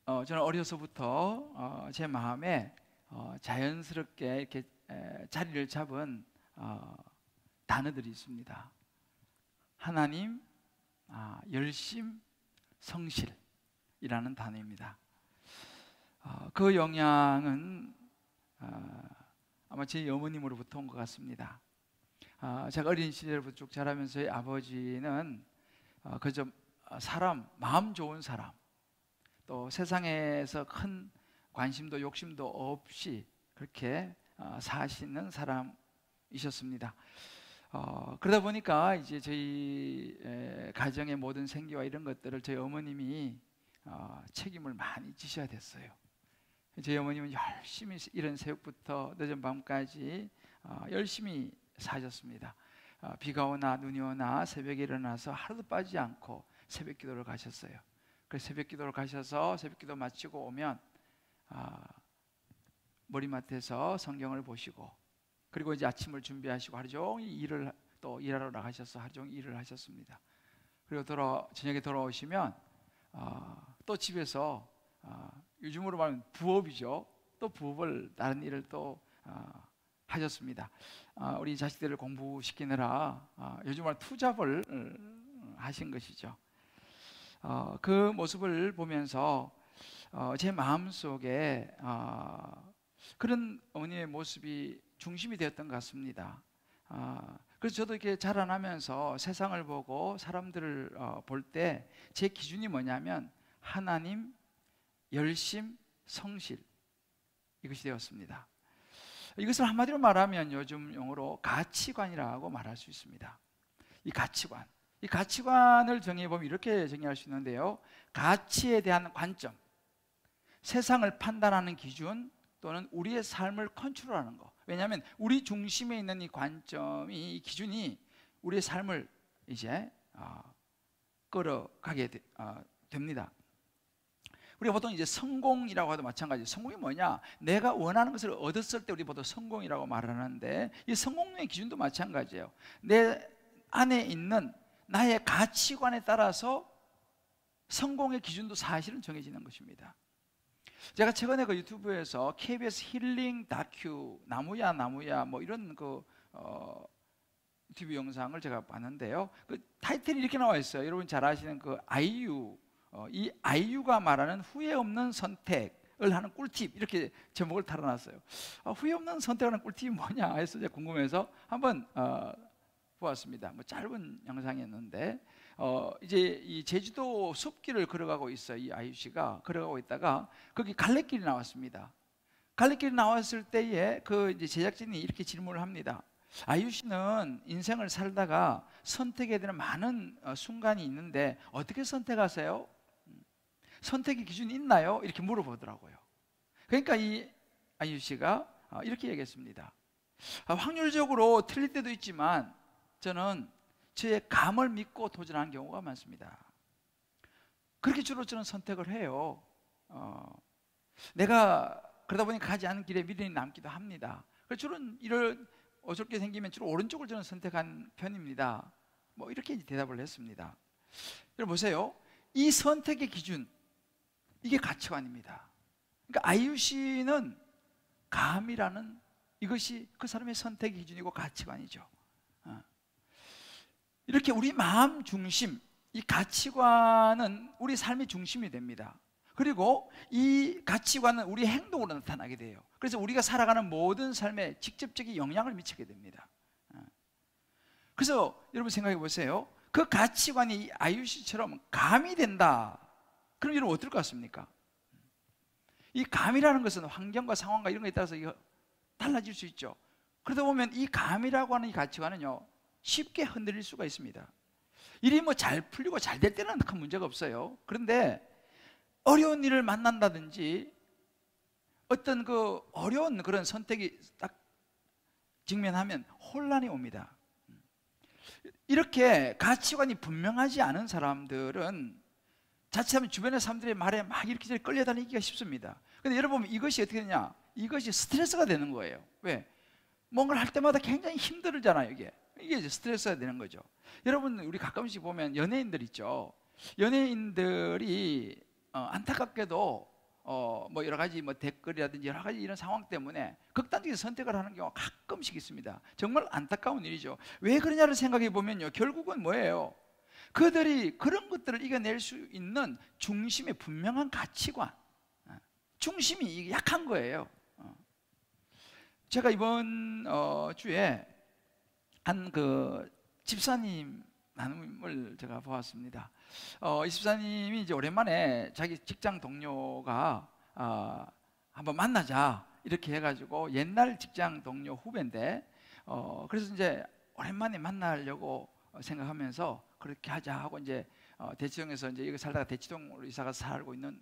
저는 어려서부터 제 마음에 자연스럽게 이렇게 자리를 잡은 단어들이 있습니다. 하나님, 열심, 성실이라는 단어입니다. 그 영향은 아마 제 어머님으로부터 온 것 같습니다. 제가 어린 시절부터 쭉 자라면서 저희 아버지는 그저 사람, 마음 좋은 사람, 또 세상에서 큰 관심도 욕심도 없이 그렇게 사시는 사람이셨습니다. 그러다 보니까 이제 저희 가정의 모든 생계와 이런 것들을 저희 어머님이 책임을 많이 지셔야 됐어요. 저희 어머님은 열심히 이른 새벽부터 늦은 밤까지 열심히 사셨습니다. 비가 오나 눈이 오나 새벽에 일어나서 하루도 빠지지 않고 새벽 기도를 가셨어요. 그래서 새벽 기도를 가셔서 새벽 기도 마치고 오면 머리맡에서 성경을 보시고, 그리고 이제 아침을 준비하시고 하루 종일 일을 또 일하러 나가셔서 하루 종일 일을 하셨습니다. 그리고 저녁에 돌아오시면 또 집에서 요즘으로 말하면 부업이죠. 또 부업을 다른 일을 또 하셨습니다. 우리 자식들을 공부시키느라 요즘 말 투잡을 하신 것이죠. 그 모습을 보면서 제 마음속에 그런 어머니의 모습이 중심이 되었던 것 같습니다. 그래서 저도 이렇게 자라나면서 세상을 보고 사람들을 볼 때 제 기준이 뭐냐면 하나님, 열심, 성실, 이것이 되었습니다. 이것을 한마디로 말하면 요즘 용어로 가치관이라고 말할 수 있습니다. 이 가치관을 정의해보면 이렇게 정의할 수 있는데요, 가치에 대한 관점, 세상을 판단하는 기준, 또는 우리의 삶을 컨트롤하는 거. 왜냐하면 우리 중심에 있는 이 관점이, 이 기준이 우리의 삶을 이제 끌어가게 됩니다. 우리가 보통 이제 성공이라고 해도 마찬가지. 성공이 뭐냐? 내가 원하는 것을 얻었을 때 우리 보통 성공이라고 말하는데, 이 성공의 기준도 마찬가지예요. 내 안에 있는 나의 가치관에 따라서 성공의 기준도 사실은 정해지는 것입니다. 제가 최근에 그 유튜브에서 KBS 힐링 다큐 나무야 뭐 이런 그 유튜브 영상을 제가 봤는데요, 그 타이틀이 이렇게 나와 있어요. 여러분 잘 아시는 그 아이유, 이 아이유가 말하는 후회 없는 선택을 하는 꿀팁, 이렇게 제목을 달아놨어요. 후회 없는 선택하는 꿀팁이 뭐냐 해서 제가 궁금해서 한번 보았습니다. 뭐 짧은 영상이었는데 이제 이 제주도 숲길을 걸어가고 있어요. 이 아이유 씨가 걸어가고 있다가 거기 갈래길이 나왔습니다. 갈래길이 나왔을 때에 그 이제 제작진이 이렇게 질문을 합니다. 아이유 씨는 인생을 살다가 선택해야 되는 많은 순간이 있는데 어떻게 선택하세요? 선택의 기준이 있나요? 이렇게 물어보더라고요. 그러니까 이 아이유 씨가 이렇게 얘기했습니다. 확률적으로 틀릴 때도 있지만 저는 제 감을 믿고 도전하는 경우가 많습니다. 그렇게 주로 저는 선택을 해요. 내가 그러다 보니 가지 않은 길에 미련이 남기도 합니다. 그래서 주로 이를 어저께 생기면 주로 오른쪽을 저는 선택한 편입니다. 뭐 이렇게 대답을 했습니다. 여러분 보세요. 이 선택의 기준, 이게 가치관입니다. 그러니까 아이유 씨는 감이라는 이것이 그 사람의 선택의 기준이고 가치관이죠. 이렇게 우리 마음 중심, 이 가치관은 우리 삶의 중심이 됩니다. 그리고 이 가치관은 우리 행동으로 나타나게 돼요. 그래서 우리가 살아가는 모든 삶에 직접적인 영향을 미치게 됩니다. 그래서 여러분 생각해 보세요. 그 가치관이 아이유 씨처럼 감이 된다. 그럼 여러분 어떨 것 같습니까? 이 감이라는 것은 환경과 상황과 이런 것에 따라서 이거 달라질 수 있죠. 그러다 보면 이 감이라고 하는 이 가치관은요, 쉽게 흔들릴 수가 있습니다. 일이 뭐 잘 풀리고 잘 될 때는 큰 문제가 없어요. 그런데 어려운 일을 만난다든지 어떤 그 어려운 그런 선택이 딱 직면하면 혼란이 옵니다. 이렇게 가치관이 분명하지 않은 사람들은 자칫하면 주변의 사람들의 말에 막 이렇게 끌려다니기가 쉽습니다. 그런데 여러분 보면 이것이 어떻게 되냐? 이것이 스트레스가 되는 거예요. 왜? 뭔가를 할 때마다 굉장히 힘들잖아요. 이게 이제 스트레스가 되는 거죠. 여러분 우리 가끔씩 보면 연예인들 있죠. 연예인들이 안타깝게도 뭐 여러 가지 뭐 댓글이라든지 여러 가지 이런 상황 때문에 극단적인 선택을 하는 경우가 가끔씩 있습니다. 정말 안타까운 일이죠. 왜 그러냐를 생각해 보면요, 결국은 뭐예요? 그들이 그런 것들을 이겨낼 수 있는 중심의 분명한 가치관, 중심이 약한 거예요. 제가 이번 주에 한 그 집사님 나눔을 제가 보았습니다. 이 집사님이 이제 오랜만에 자기 직장 동료가 한번 만나자 이렇게 해가지고, 옛날 직장 동료 후배인데 그래서 이제 오랜만에 만나려고 생각하면서 그렇게 하자 하고, 이제 대치동에서 이제 여기 살다가 대치동으로 이사가 살고 있는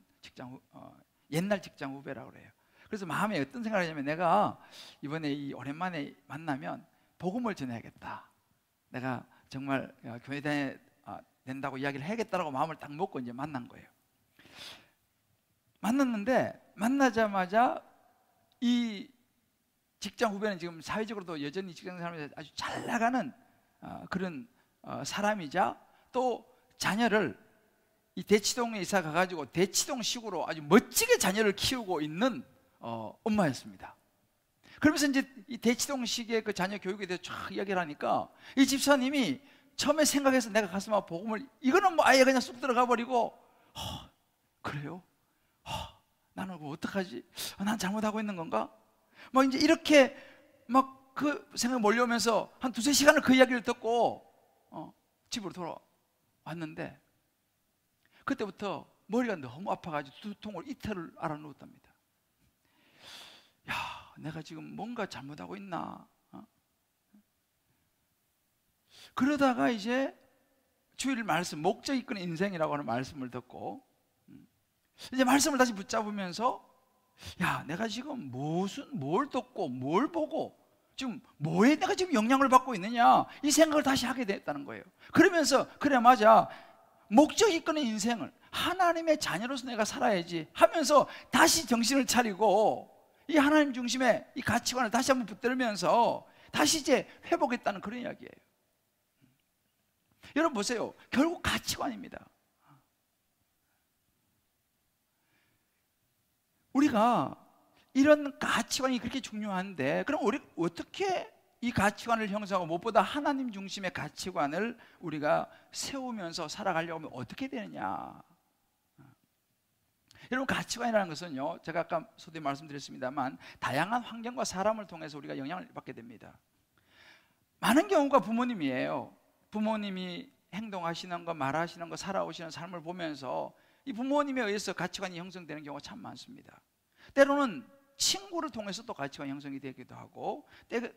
옛날 직장 후배라고 그래요. 그래서 마음에 어떤 생각을 하냐면, 내가 이번에 이 오랜만에 만나면 복음을 전해야겠다, 내가 정말 교회 다녀야 된다고 이야기를 해야겠다라고 마음을 딱 먹고 이제 만난 거예요. 만났는데 만나자마자 이 직장 후배는 지금 사회적으로도 여전히 직장 생활에서 아주 잘 나가는 그런 사람이자, 또 자녀를 이 대치동에 이사 가가지고 대치동식으로 아주 멋지게 자녀를 키우고 있는 엄마였습니다. 그러면서 이제 이 대치동식의 그 자녀 교육에 대해서 쫙 이야기를 하니까, 이 집사님이 처음에 생각해서 내가 가서 막 복음을, 이거는 뭐 아예 그냥 쑥 들어가 버리고, 그래요? 나는 그거 어떡하지? 난 잘못하고 있는 건가? 막 이제 이렇게 막 그 생각이 몰려오면서 한 두세 시간을 그 이야기를 듣고 집으로 돌아왔는데, 그때부터 머리가 너무 아파가지고 두통을 이틀을 알아누웠답니다. 야, 내가 지금 뭔가 잘못하고 있나? 그러다가 이제 주일 말씀, 목적 이끄는 인생이라고 하는 말씀을 듣고, 이제 말씀을 다시 붙잡으면서, 야, 내가 지금 뭘 듣고 뭘 보고 지금 뭐에 내가 지금 영향을 받고 있느냐, 이 생각을 다시 하게 됐다는 거예요. 그러면서 그래, 맞아, 목적 이끄는 인생을 하나님의 자녀로서 내가 살아야지 하면서 다시 정신을 차리고, 이 하나님 중심의 이 가치관을 다시 한번 붙들면서 다시 이제 회복했다는 그런 이야기예요. 여러분 보세요, 결국 가치관입니다. 우리가 이런 가치관이 그렇게 중요한데, 그럼 우리 어떻게 이 가치관을 형성하고, 무엇보다 하나님 중심의 가치관을 우리가 세우면서 살아가려고 하면 어떻게 되느냐? 여러분, 가치관이라는 것은요, 제가 아까 소위 말씀드렸습니다만, 다양한 환경과 사람을 통해서 우리가 영향을 받게 됩니다. 많은 경우가 부모님이에요. 부모님이 행동하시는 거, 말하시는 거, 살아오시는 삶을 보면서 이 부모님에 의해서 가치관이 형성되는 경우가 참 많습니다. 때로는 친구를 통해서도 가치관이 형성이 되기도 하고,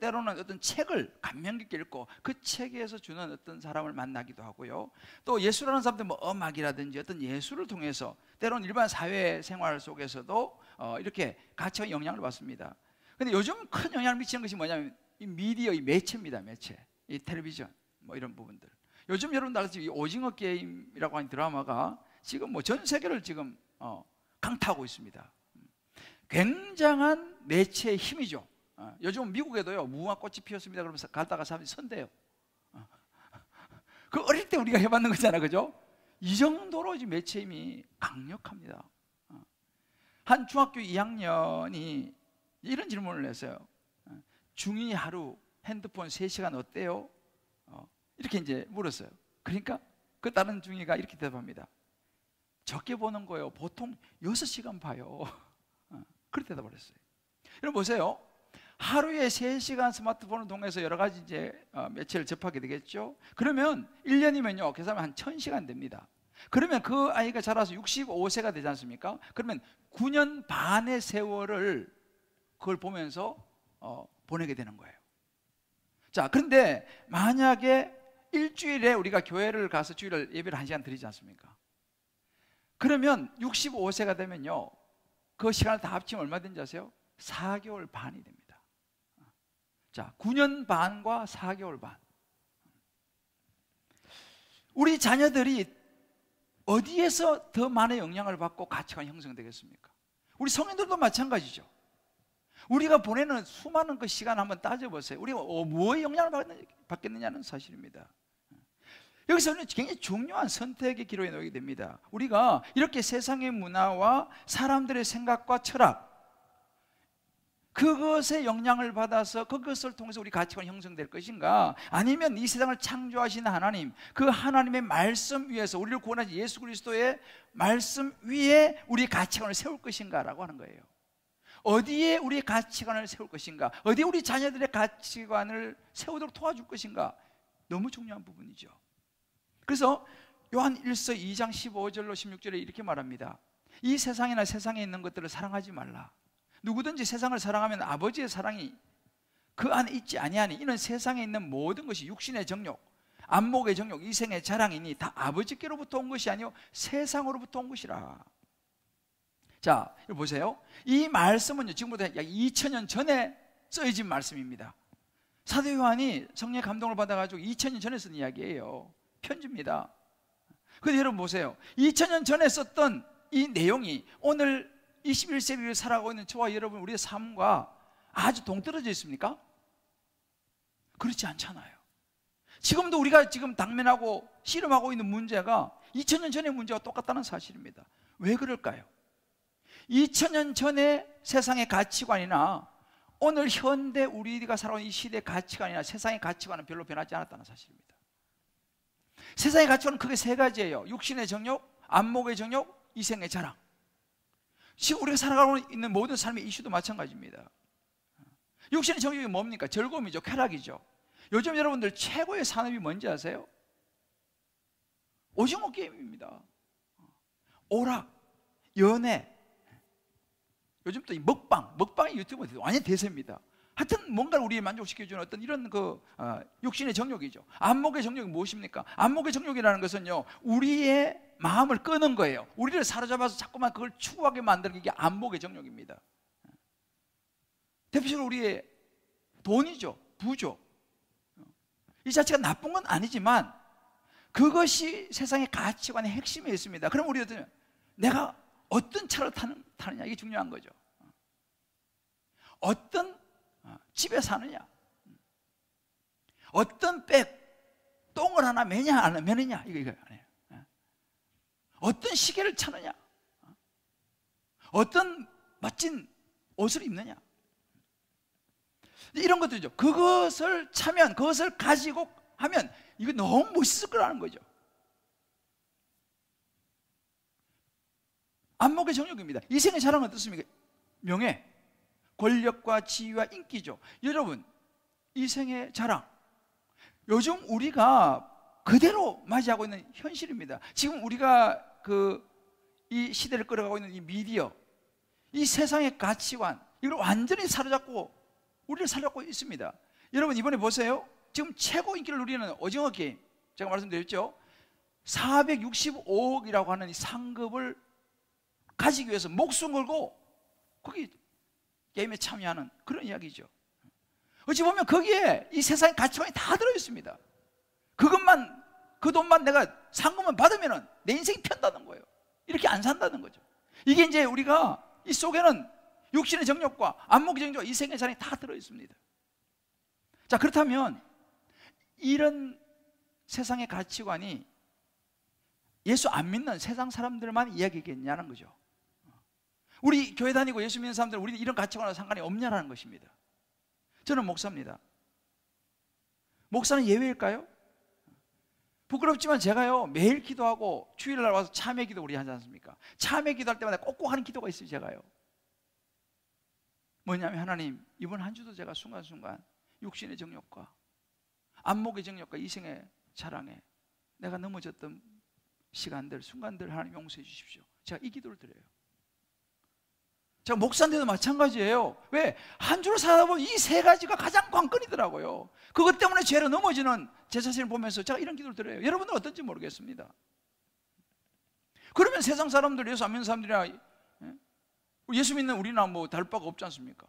때로는 어떤 책을 감명 깊게 읽고 그 책에서 주는 어떤 사람을 만나기도 하고요. 또 예술하는 사람들, 뭐 음악이라든지 어떤 예술을 통해서, 때로는 일반 사회생활 속에서도 이렇게 가치관이 영향을 받습니다. 근데 요즘 큰 영향을 미치는 것이 뭐냐면 이 미디어의 매체입니다. 매체, 이 텔레비전, 뭐 이런 부분들. 요즘 여러분들 알다시피 이 오징어 게임이라고 하는 드라마가 지금 뭐 전 세계를 지금 강타하고 있습니다. 굉장한 매체의 힘이죠. 요즘 미국에도요, 무궁화꽃이 피었습니다 그러면서 갔다가 사람들이 선대요. 그 어릴 때 우리가 해봤는 거잖아, 그죠? 이 정도로 지금 매체 힘이 강력합니다. 한 중학교 2학년이 이런 질문을 했어요. 중2 하루 핸드폰 3시간 어때요? 이렇게 이제 물었어요. 그러니까 그 다른 중2가 이렇게 대답합니다. 적게 보는 거예요. 보통 6시간 봐요. 그렇게 대답을 했어요. 여러분 보세요. 하루에 3시간 스마트폰을 통해서 여러 가지 이제 매체를 접하게 되겠죠. 그러면 1년이면요, 계산하면 한 1000시간 됩니다. 그러면 그 아이가 자라서 65세가 되지 않습니까? 그러면 9년 반의 세월을 그걸 보면서 보내게 되는 거예요. 자, 그런데 만약에 일주일에 우리가 교회를 가서 주일을 예배를 1시간 드리지 않습니까? 그러면 65세가 되면요, 그 시간을 다 합치면 얼마 되는지 아세요? 4개월 반이 됩니다. 자, 9년 반과 4개월 반. 우리 자녀들이 어디에서 더 많은 영향을 받고 가치관이 형성되겠습니까? 우리 성인들도 마찬가지죠. 우리가 보내는 수많은 그 시간 한번 따져보세요. 우리가 뭐에 영향을 받겠느냐는 사실입니다. 여기서는 굉장히 중요한 선택의 기로에 놓이게 됩니다. 우리가 이렇게 세상의 문화와 사람들의 생각과 철학, 그것에 영향을 받아서 그것을 통해서 우리 가치관이 형성될 것인가, 아니면 이 세상을 창조하신 하나님, 그 하나님의 말씀 위에서 우리를 구원하신 예수 그리스도의 말씀 위에 우리 가치관을 세울 것인가 라고 하는 거예요. 어디에 우리의 가치관을 세울 것인가, 어디에 우리 자녀들의 가치관을 세우도록 도와줄 것인가, 너무 중요한 부분이죠. 그래서 요한 1서 2장 15절로 16절에 이렇게 말합니다. 이 세상이나 세상에 있는 것들을 사랑하지 말라. 누구든지 세상을 사랑하면 아버지의 사랑이 그 안에 있지 아니하니, 이는 세상에 있는 모든 것이 육신의 정욕, 안목의 정욕, 이생의 자랑이니 다 아버지께로부터 온 것이 아니요 세상으로부터 온 것이라. 자, 이거 보세요. 이 말씀은요, 지금부터 약 2000년 전에 써진 말씀입니다. 사도 요한이 성령의 감동을 받아가지고 2000년 전에 쓴 이야기예요. 편지입니다. 그런데 여러분 보세요. 2000년 전에 썼던 이 내용이 오늘 21세기를 살아가고 있는 저와 여러분, 우리의 삶과 아주 동떨어져 있습니까? 그렇지 않잖아요. 지금도 우리가 지금 당면하고 씨름하고 있는 문제가 2000년 전의 문제와 똑같다는 사실입니다. 왜 그럴까요? 2000년 전의 세상의 가치관이나 오늘 현대 우리가 살아오는 이 시대의 가치관이나 세상의 가치관은 별로 변하지 않았다는 사실입니다. 세상의 가치관은 크게 세 가지예요. 육신의 정욕, 안목의 정욕, 이생의 자랑. 지금 우리가 살아가고 있는 모든 삶의 이슈도 마찬가지입니다. 육신의 정욕이 뭡니까? 즐거움이죠. 쾌락이죠. 요즘 여러분들 최고의 산업이 뭔지 아세요? 오징어 게임입니다. 오락, 연애, 요즘 또 이 먹방이 유튜브에 완전 대세입니다. 하여튼 뭔가를 우리에 만족시켜주는 어떤 이런 육신의 정욕이죠. 안목의 정욕이 무엇입니까? 안목의 정욕이라는 것은요, 우리의 마음을 끄는 거예요. 우리를 사로잡아서 자꾸만 그걸 추구하게 만드는 게 안목의 정욕입니다. 대표적으로 우리의 돈이죠. 부죠. 이 자체가 나쁜 건 아니지만 그것이 세상의 가치관의 핵심에 있습니다. 그럼 우리가 내가 어떤 차를 타느냐, 이게 중요한 거죠. 어떤 집에 사느냐, 어떤 똥을 하나 매냐 안 매느냐, 이거 아니에요. 어떤 시계를 차느냐, 어떤 멋진 옷을 입느냐, 이런 것들이죠. 그것을 차면, 그것을 가지고 하면 이거 너무 멋있을 거라는 거죠. 안목의 정욕입니다. 이생의 자랑은 어떻습니까? 명예, 권력과 지위와 인기죠. 여러분, 이생의 자랑, 요즘 우리가 그대로 맞이하고 있는 현실입니다. 지금 우리가 이 시대를 끌어가고 있는 이 미디어, 이 세상의 가치관, 이걸 완전히 사로잡고 우리를 사로잡고 있습니다. 여러분, 이번에 보세요. 지금 최고 인기를 누리는 오징어 게임, 제가 말씀드렸죠. 465억이라고 하는 이 상급을 가지기 위해서 목숨 걸고 거기 게임에 참여하는 그런 이야기죠. 어찌 보면 거기에 이 세상의 가치관이 다 들어있습니다. 그 돈만 내가 상금만 받으면 내 인생이 편다는 거예요. 이렇게 안 산다는 거죠. 이게 이제 우리가 이 속에는 육신의 정욕과 안목의 정욕과 이생의 자랑이 다 들어있습니다. 자, 그렇다면 이런 세상의 가치관이 예수 안 믿는 세상 사람들만 이야기겠냐는 거죠. 우리 교회 다니고 예수 믿는 사람들은 우리는 이런 가치관과 상관이 없냐라는 것입니다. 저는 목사입니다. 목사는 예외일까요? 부끄럽지만 제가요, 매일 기도하고 주일날 와서 참회 기도 우리 하지 않습니까? 참회 기도할 때마다 꼭꼭 하는 기도가 있어요. 제가요, 뭐냐면, 하나님, 이번 한 주도 제가 순간순간 육신의 정욕과 안목의 정욕과 이생의 자랑에 내가 넘어졌던 시간들, 순간들 하나님 용서해 주십시오. 제가 이 기도를 드려요. 제가 목사인데도 마찬가지예요. 왜? 한 주를 살다 보면 이 세 가지가 가장 관건이더라고요. 그것 때문에 죄로 넘어지는 제 자신을 보면서 제가 이런 기도를 드려요. 여러분은 어떤지 모르겠습니다. 그러면 세상 사람들, 예수 안 믿는 사람들이나 예수 믿는 우리나 뭐 다를 바가 없지 않습니까?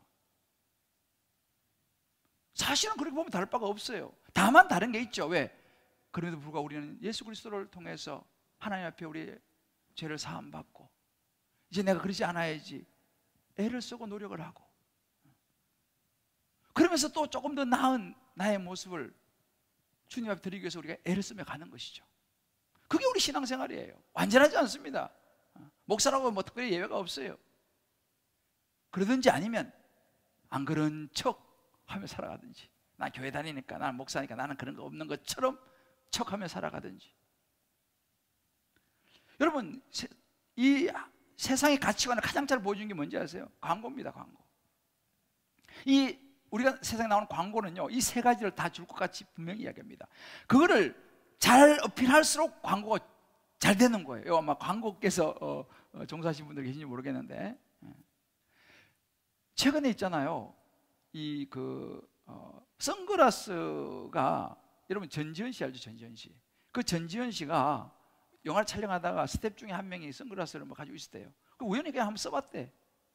사실은 그렇게 보면 다를 바가 없어요. 다만 다른 게 있죠. 왜? 그럼에도 불구하고 우리는 예수 그리스도를 통해서 하나님 앞에 우리의 죄를 사함받고 이제 내가 그러지 않아야지 애를 쓰고 노력을 하고, 그러면서 또 조금 더 나은 나의 모습을 주님 앞에 드리기 위해서 우리가 애를 쓰며 가는 것이죠. 그게 우리 신앙생활이에요. 완전하지 않습니다. 목사라고 뭐 특별히 예외가 없어요. 그러든지 아니면 안 그런 척 하며 살아가든지, 난 교회 다니니까, 나는 목사니까 나는 그런 거 없는 것처럼 척하며 살아가든지. 여러분, 이 세상의 가치관을 가장 잘 보여주는 게 뭔지 아세요? 광고입니다. 광고. 우리가 세상에 나오는 광고는요, 이 세 가지를 다 줄 것 같이 분명히 이야기합니다. 그거를 잘 어필할수록 광고가 잘 되는 거예요. 아마 광고께서 종사하신 분들 계신지 모르겠는데, 최근에 있잖아요, 선글라스가, 여러분 전지현 씨 알죠? 전지현 씨. 그 전지현 씨가 영화를 촬영하다가 스텝 중에 한 명이 선글라스를 뭐 가지고 있었대요. 그 우연히 그냥 한번 써봤대.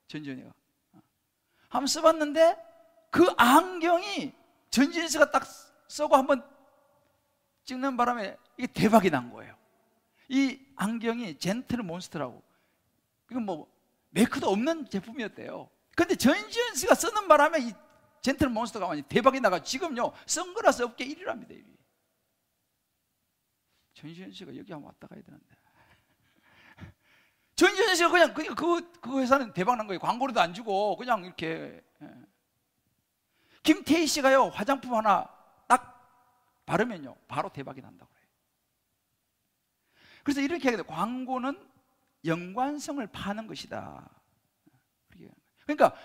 전지현이가 한번 써봤는데 그 안경이 전지현 씨가 딱 쓰고 한번 찍는 바람에 이게 대박이 난 거예요. 이 안경이 젠틀 몬스터라고, 이건 뭐 메이크도 없는 제품이었대요. 근데 전지현 씨가 쓰는 바람에 이 젠틀 몬스터가 완전 대박이 나가 지금요 선글라스 업계 1위랍니다. 1위. 전지현 씨가 여기 한번 왔다 가야 되는데, 전지현 씨가 그냥 그 회사는 대박 난 거예요. 광고료도 안 주고 그냥 이렇게. 김태희 씨가요 화장품 하나 딱 바르면요 바로 대박이 난다고 그래요. 그래서 이렇게 얘기해요. 광고는 연관성을 파는 것이다. 그러니까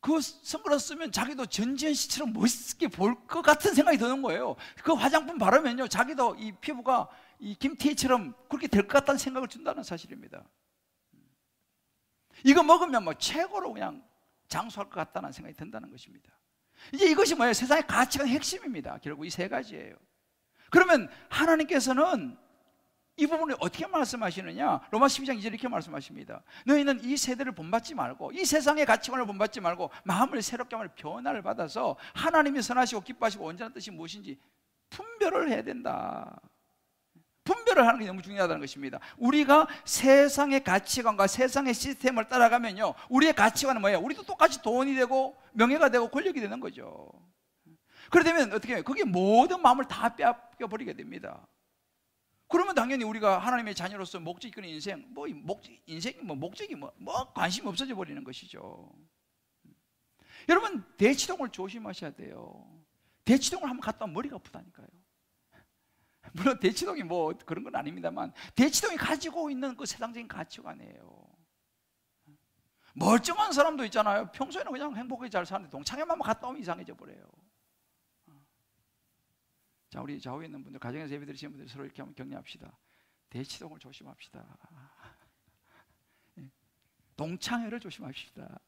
그 선글라스 쓰면 자기도 전지현 씨처럼 멋있게 볼 것 같은 생각이 드는 거예요. 그 화장품 바르면요 자기도 이 피부가 이 김태희처럼 그렇게 될 것 같다는 생각을 준다는 사실입니다. 이거 먹으면 뭐 최고로 그냥 장수할 것 같다는 생각이 든다는 것입니다. 이제 이것이 뭐예요? 세상의 가치관의 핵심입니다. 결국 이 세 가지예요. 그러면 하나님께서는 이 부분을 어떻게 말씀하시느냐? 로마 12장 2절 이렇게 말씀하십니다. 너희는 이 세대를 본받지 말고, 이 세상의 가치관을 본받지 말고 마음을 새롭게 하며 변화를 받아서 하나님이 선하시고 기뻐하시고 온전한 뜻이 무엇인지 분별을 해야 된다. 분별을 하는 게 너무 중요하다는 것입니다. 우리가 세상의 가치관과 세상의 시스템을 따라가면요 우리의 가치관은 뭐예요? 우리도 똑같이 돈이 되고 명예가 되고 권력이 되는 거죠. 그러면 어떻게 해요? 그게 모든 마음을 다 빼앗겨버리게 됩니다. 그러면 당연히 우리가 하나님의 자녀로서 목적 있는 인생, 목적이 관심이 없어져 버리는 것이죠. 여러분 대치동을 조심하셔야 돼요. 대치동을 한번 갔다 오면 머리가 아프다니까요. 물론 대치동이 뭐 그런 건 아닙니다만 대치동이 가지고 있는 그 세상적인 가치관이에요. 멀쩡한 사람도 있잖아요. 평소에는 그냥 행복하게 잘 사는데 동창회만 갔다 오면 이상해져 버려요. 자, 우리 좌우에 있는 분들, 가정에서 예배 드리시는 분들 서로 이렇게 한번 격려합시다. 대치동을 조심합시다. 동창회를 조심합시다.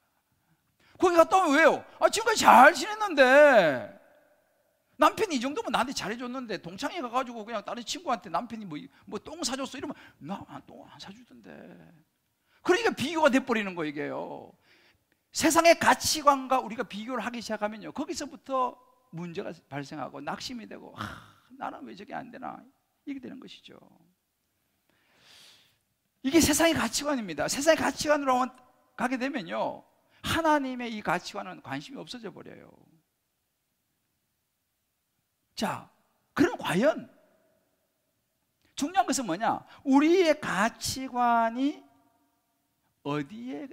거기 갔다 오면 왜요? 지금까지 잘 지냈는데 남편이 이 정도면 나한테 잘해줬는데 동창회 가가지고 그냥 다른 친구한테 남편이 뭐 똥 사줬어 이러면 나 똥 안 사주던데. 그러니까 비교가 돼버리는 거 이게요. 세상의 가치관과 우리가 비교를 하기 시작하면요 거기서부터 문제가 발생하고 낙심이 되고 나는 왜 저게 안 되나 이게 되는 것이죠. 이게 세상의 가치관입니다. 세상의 가치관으로 가게 되면요 하나님의 이 가치관은 관심이 없어져 버려요. 자, 그럼 과연 중요한 것은 뭐냐? 우리의 가치관이 어디에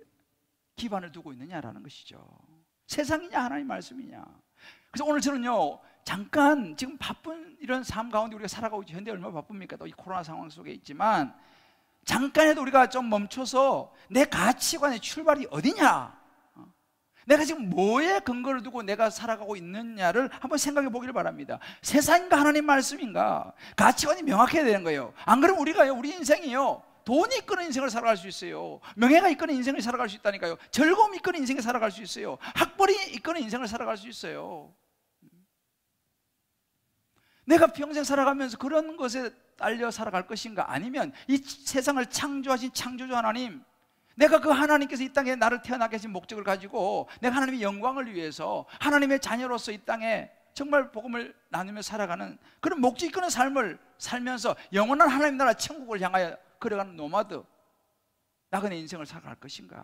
기반을 두고 있느냐라는 것이죠. 세상이냐 하나님 말씀이냐. 그래서 오늘 저는요 잠깐 지금 바쁜 이런 삶 가운데 우리가 살아가고 있죠. 현대 얼마나 바쁩니까? 또 이 코로나 상황 속에 있지만 잠깐이라도 우리가 좀 멈춰서 내 가치관의 출발이 어디냐, 내가 지금 뭐에 근거를 두고 내가 살아가고 있느냐를 한번 생각해 보기를 바랍니다. 세상인가 하나님 말씀인가? 가치관이 명확해야 되는 거예요. 안 그러면 우리 인생이요 돈이 이끄는 인생을 살아갈 수 있어요. 명예가 이끄는 인생을 살아갈 수 있다니까요. 즐거움이 이끄는 인생을 살아갈 수 있어요. 학벌이 이끄는 인생을 살아갈 수 있어요. 내가 평생 살아가면서 그런 것에 딸려 살아갈 것인가? 아니면 이 세상을 창조하신 창조주 하나님, 내가 그 하나님께서 이 땅에 나를 태어나게 하신 목적을 가지고 내가 하나님의 영광을 위해서 하나님의 자녀로서 이 땅에 정말 복음을 나누며 살아가는 그런 목적 이끄는 삶을 살면서 영원한 하나님 나라 천국을 향하여 걸어가는 노마드 나그네 인생을 살아갈 것인가?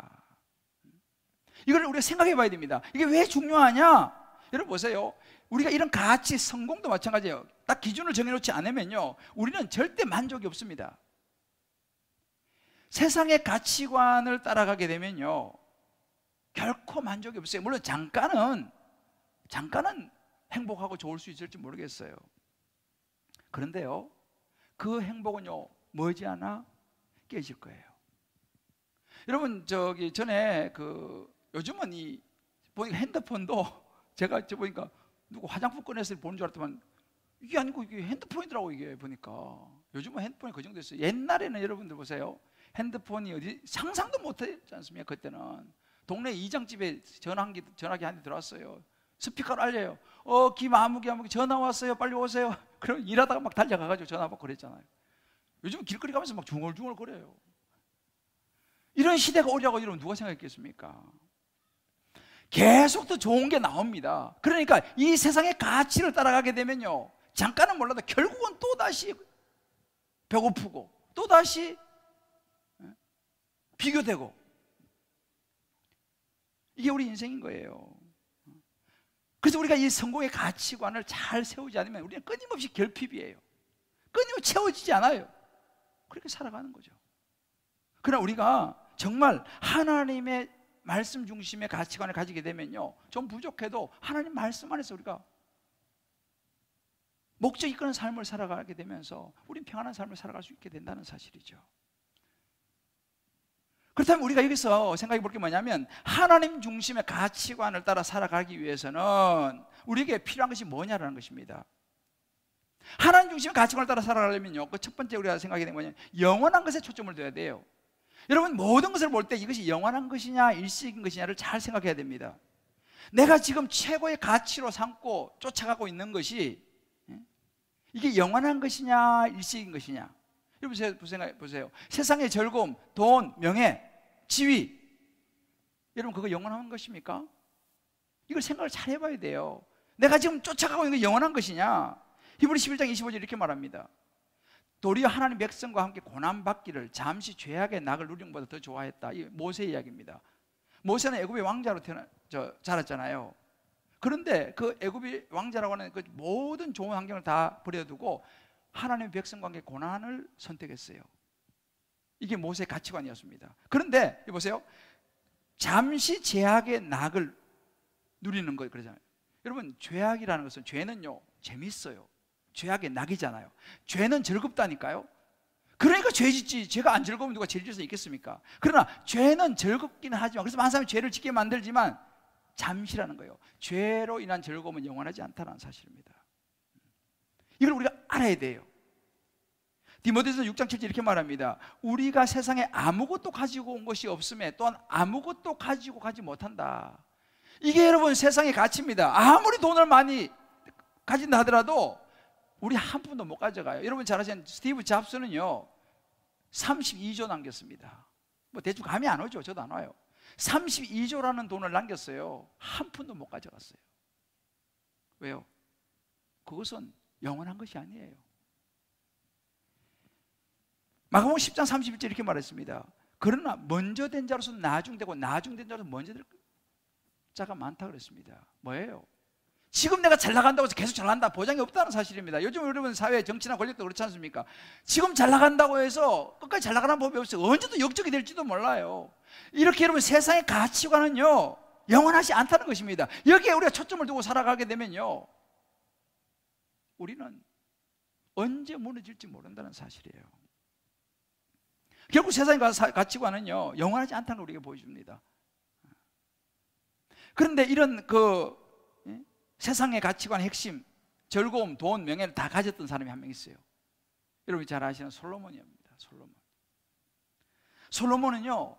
이걸 우리가 생각해 봐야 됩니다. 이게 왜 중요하냐? 여러분 보세요. 우리가 이런 가치, 성공도 마찬가지예요. 딱 기준을 정해놓지 않으면요, 우리는 절대 만족이 없습니다. 세상의 가치관을 따라가게 되면요, 결코 만족이 없어요. 물론 잠깐은 행복하고 좋을 수 있을지 모르겠어요. 그런데요, 그 행복은요, 머지않아 깨질 거예요. 여러분, 전에 요즘은 보니까 핸드폰도 제가 보니까 누구 화장품 꺼내서 보는 줄 알았더만 이게 아니고 이게 핸드폰이더라고. 이게 보니까 요즘은 핸드폰이 그 정도 됐어요. 옛날에는 여러분들 보세요, 핸드폰이 어디 상상도 못했지 않습니까? 그때는 동네 이장집에 전화기 한 대 들어왔어요. 스피커로 알려요. 김아무개 전화 왔어요. 빨리 오세요. 그럼 일하다가 막 달려가가지고 전화 받고 그랬잖아요. 요즘은 길거리 가면서 막 중얼중얼 거려요. 이런 시대가 오려고 여러분 누가 생각했겠습니까? 계속 더 좋은 게 나옵니다. 그러니까 이 세상의 가치를 따라가게 되면요, 잠깐은 몰라도 결국은 또다시 배고프고 또다시 비교되고, 이게 우리 인생인 거예요. 그래서 우리가 이 성공의 가치관을 잘 세우지 않으면 우리는 끊임없이 결핍이에요. 끊임없이 채워지지 않아요. 그렇게 살아가는 거죠. 그러나 우리가 정말 하나님의 말씀 중심의 가치관을 가지게 되면요, 좀 부족해도 하나님 말씀 안에서 우리가 목적 이끄는 삶을 살아가게 되면서 우리는 평안한 삶을 살아갈 수 있게 된다는 사실이죠. 그렇다면 우리가 여기서 생각해 볼 게 뭐냐면, 하나님 중심의 가치관을 따라 살아가기 위해서는 우리에게 필요한 것이 뭐냐라는 것입니다. 하나님 중심의 가치관을 따라 살아가려면요, 그 첫 번째 우리가 생각하게 되는 뭐냐면 영원한 것에 초점을 둬야 돼요. 여러분, 모든 것을 볼 때 이것이 영원한 것이냐 일시적인 것이냐를 잘 생각해야 됩니다. 내가 지금 최고의 가치로 삼고 쫓아가고 있는 것이 이게 영원한 것이냐 일시적인 것이냐. 여러분 생각해 보세요. 세상의 즐거움, 돈, 명예, 지위, 여러분 그거 영원한 것입니까? 이걸 생각을 잘 해봐야 돼요. 내가 지금 쫓아가고 있는 게 영원한 것이냐. 히브리 11장 25절 이렇게 말합니다. 도리어 하나님 백성과 함께 고난받기를 잠시 죄악의 낙을 누리는 것보다 더 좋아했다. 이 모세 이야기입니다. 모세는 애굽의 왕자로 자랐잖아요. 그런데 그 애굽의 왕자라고 하는 그 모든 좋은 환경을 다 버려두고 하나님의 백성과 함께 고난을 선택했어요. 이게 모세의 가치관이었습니다. 그런데 보세요, 잠시 죄악의 낙을 누리는 거 그러잖아요. 여러분, 죄악이라는 것은, 죄는요 재밌어요. 죄악의 낙이잖아요. 죄는 즐겁다니까요. 그러니까 죄 짓지. 죄가 안 즐거우면 누가 죄를 지을 수 있겠습니까? 그러나 죄는 즐겁기는 하지만, 그래서 많은 사람이 죄를 짓게 만들지만 잠시라는 거예요. 죄로 인한 즐거움은 영원하지 않다는 사실입니다. 이걸 우리가 알아야 돼요. 디모데전서 6장 7절 이렇게 말합니다. 우리가 세상에 아무것도 가지고 온 것이 없음에 또한 아무것도 가지고 가지 못한다. 이게 여러분 세상의 가치입니다. 아무리 돈을 많이 가진다 하더라도 우리 한 푼도 못 가져가요. 여러분 잘 아시는 스티브 잡스는요 32조 남겼습니다. 뭐 대충 감이 안 오죠. 저도 안 와요. 32조라는 돈을 남겼어요. 한 푼도 못 가져갔어요. 왜요? 그것은 영원한 것이 아니에요. 마가복음 10장 31절 이렇게 말했습니다. 그러나 먼저 된 자로서 나중되고 나중된 자로서 먼저 될 자가 많다 그랬습니다. 뭐예요? 지금 내가 잘 나간다고 해서 계속 잘 나간다 보장이 없다는 사실입니다. 요즘 여러분 사회 정치나 권력도 그렇지 않습니까? 지금 잘 나간다고 해서 끝까지 잘 나가는 법이 없어요. 언제도 역적이 될지도 몰라요. 이렇게 여러분 세상의 가치관은요 영원하지 않다는 것입니다. 여기에 우리가 초점을 두고 살아가게 되면요 우리는 언제 무너질지 모른다는 사실이에요. 결국 세상의 가치관은요 영원하지 않다는 걸 우리에게 보여줍니다. 그런데 이런 세상의 가치관의 핵심, 즐거움, 돈, 명예를 다 가졌던 사람이 한 명 있어요. 여러분이 잘 아시는 솔로몬입니다. 솔로몬은요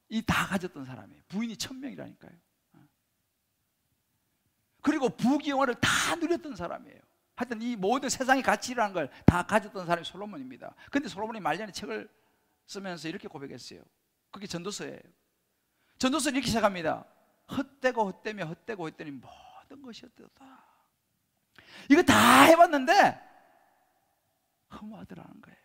이 다 가졌던 사람이에요. 부인이 1000명이라니까요. 그리고 부귀영화를 다 누렸던 사람이에요. 하여튼 이 모든 세상의 가치라는 걸 다 가졌던 사람이 솔로몬입니다. 그런데 솔로몬이 말년에 책을 쓰면서 이렇게 고백했어요. 그게 전도서예요. 전도서를 이렇게 시작합니다. 헛되고 헛되며 헛되고 헛되니 모든 것이 헛되다. 이거 다 해봤는데 허무하더라는 거예요.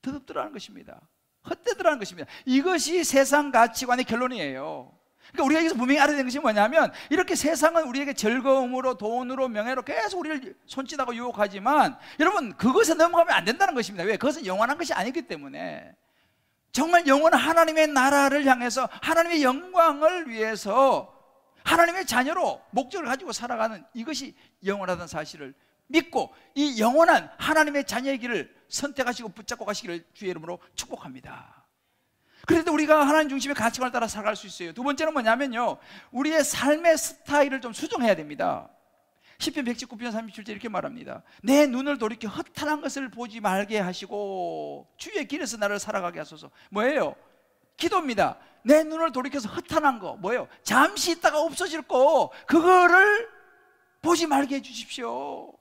더럽더라는 것입니다. 헛되더라는 것입니다. 이것이 세상 가치관의 결론이에요. 그러니까 우리가 여기서 분명히 알아야 되는 것이 뭐냐면, 이렇게 세상은 우리에게 즐거움으로, 돈으로, 명예로 계속 우리를 손짓하고 유혹하지만, 여러분 그것에 넘어가면 안 된다는 것입니다. 왜? 그것은 영원한 것이 아니기 때문에. 정말 영원한 하나님의 나라를 향해서 하나님의 영광을 위해서 하나님의 자녀로 목적을 가지고 살아가는, 이것이 영원하다는 사실을 믿고 이 영원한 하나님의 자녀의 길을 선택하시고 붙잡고 가시기를 주의 이름으로 축복합니다. 그래도 우리가 하나님 중심의 가치관을 따라 살아갈 수 있어요. 두 번째는 뭐냐면요, 우리의 삶의 스타일을 좀 수정해야 됩니다. 시편 119편 37절 이렇게 말합니다. 내 눈을 돌이켜 허탄한 것을 보지 말게 하시고 주의 길에서 나를 살아가게 하소서. 뭐예요? 기도입니다. 내 눈을 돌이켜서 허탄한 거, 뭐예요? 잠시 있다가 없어질 거, 그거를 보지 말게 해주십시오.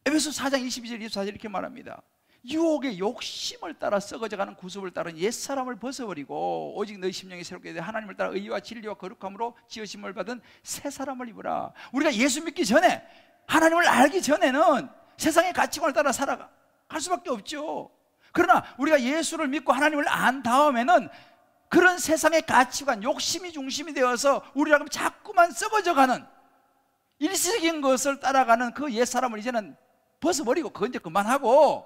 에베소 4장 22절 24절 이렇게 말합니다. 유혹의 욕심을 따라 썩어져가는 구습을 따른 옛사람을 벗어버리고 오직 너희 심령이 새롭게 되 하나님을 따라 의와 진리와 거룩함으로 지으심을 받은 새 사람을 입으라. 우리가 예수 믿기 전에, 하나님을 알기 전에는 세상의 가치관을 따라 살아갈 수밖에 없죠. 그러나 우리가 예수를 믿고 하나님을 안 다음에는 그런 세상의 가치관, 욕심이 중심이 되어서 우리라고 자꾸만 썩어져가는 일시적인 것을 따라가는 그 옛사람을 이제는 벗어버리고, 그건 이제 그만하고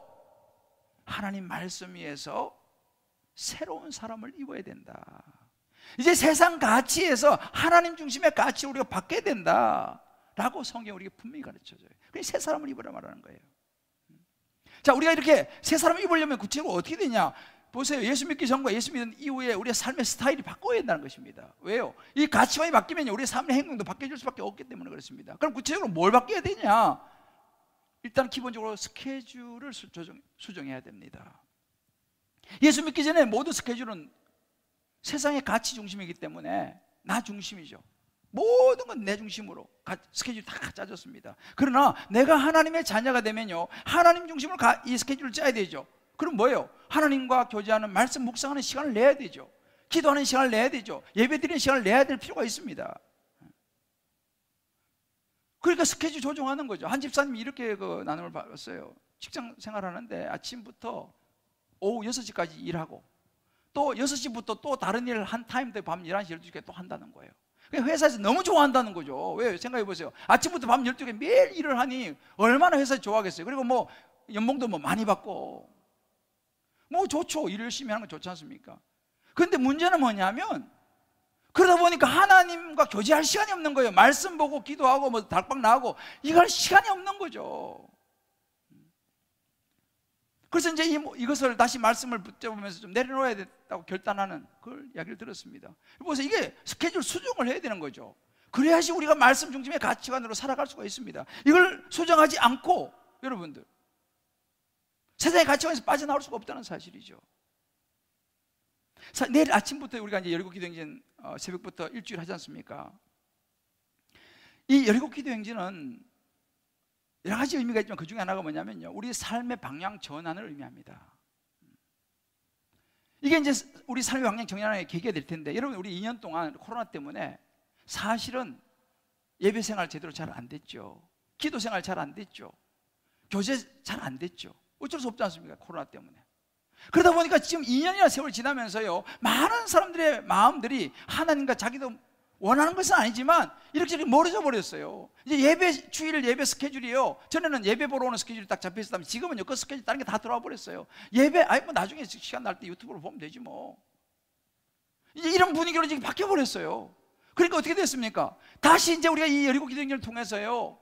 하나님 말씀 위에서 새로운 사람을 입어야 된다. 이제 세상 가치에서 하나님 중심의 가치를 우리가 바뀌어야 된다라고 성경이 우리에게 분명히 가르쳐줘요. 그래서 새 사람을 입으라 말하는 거예요. 자, 우리가 이렇게 새 사람을 입으려면 구체적으로 어떻게 되냐? 보세요. 예수 믿기 전과 예수 믿는 이후에 우리의 삶의 스타일이 바꿔야 된다는 것입니다. 왜요? 이 가치관이 바뀌면 우리의 삶의 행동도 바뀌어질 수밖에 없기 때문에 그렇습니다. 그럼 구체적으로 뭘 바뀌어야 되냐? 일단 기본적으로 스케줄을 수정해야 됩니다. 예수 믿기 전에 모든 스케줄은 세상의 가치 중심이기 때문에 나 중심이죠. 모든 건 내 중심으로 스케줄이 다 짜졌습니다. 그러나 내가 하나님의 자녀가 되면요, 하나님 중심으로 이 스케줄을 짜야 되죠. 그럼 뭐예요? 하나님과 교제하는, 말씀 묵상하는 시간을 내야 되죠. 기도하는 시간을 내야 되죠. 예배드리는 시간을 내야 될 필요가 있습니다. 그러니까 스케줄 조정하는 거죠. 한 집사님이 이렇게 나눔을 받았어요. 직장 생활하는데 아침부터 오후 6시까지 일하고 또 6시부터 또 다른 일을 한 타임대 밤 11시, 12시까지 또 한다는 거예요. 회사에서 너무 좋아한다는 거죠. 왜? 생각해 보세요. 아침부터 밤 12시에 매일 일을 하니 얼마나 회사에 좋아하겠어요. 그리고 뭐 연봉도 뭐 많이 받고 뭐 좋죠. 일 열심히 하는 거 좋지 않습니까? 그런데 문제는 뭐냐면, 그러다 보니까 하나님과 교제할 시간이 없는 거예요. 말씀 보고 기도하고 뭐 달방 나가고 이거 할 시간이 없는 거죠. 그래서 이제 이것을 다시 말씀을 붙잡으면서 좀 내려놓아야 된다고 결단하는 그걸 이야기를 들었습니다. 보세요. 이게 스케줄 수정을 해야 되는 거죠. 그래야지 우리가 말씀 중심의 가치관으로 살아갈 수가 있습니다. 이걸 수정하지 않고 여러분들 세상의 가치관에서 빠져나올 수가 없다는 사실이죠. 내일 아침부터 우리가 이제 열국 기도행진 새벽부터 일주일 하지 않습니까? 이 열국 기도행진은 여러 가지 의미가 있지만 그 중에 하나가 뭐냐면요, 우리 삶의 방향 전환을 의미합니다. 이게 이제 우리 삶의 방향 전환의 계기가 될 텐데, 여러분 우리 2년 동안 코로나 때문에 사실은 예배 생활 제대로 잘 안 됐죠. 기도 생활 잘 안 됐죠. 교제 잘 안 됐죠. 어쩔 수 없지 않습니까? 코로나 때문에. 그러다 보니까 지금 2년이나 세월 지나면서요, 많은 사람들의 마음들이 하나님과 자기도 원하는 것은 아니지만 이렇게 멀어져 버렸어요. 이제 주일 예배 스케줄이요, 전에는 예배 보러 오는 스케줄이 딱 잡혀 있었다면 지금은요, 그 스케줄 다른 게 다 들어와 버렸어요. 예배, 뭐 나중에 시간 날 때 유튜브로 보면 되지 뭐. 이제 이런 분위기로 지금 바뀌어 버렸어요. 그러니까 어떻게 됐습니까? 다시 이제 우리가 이 여리고 기도행진을 통해서요,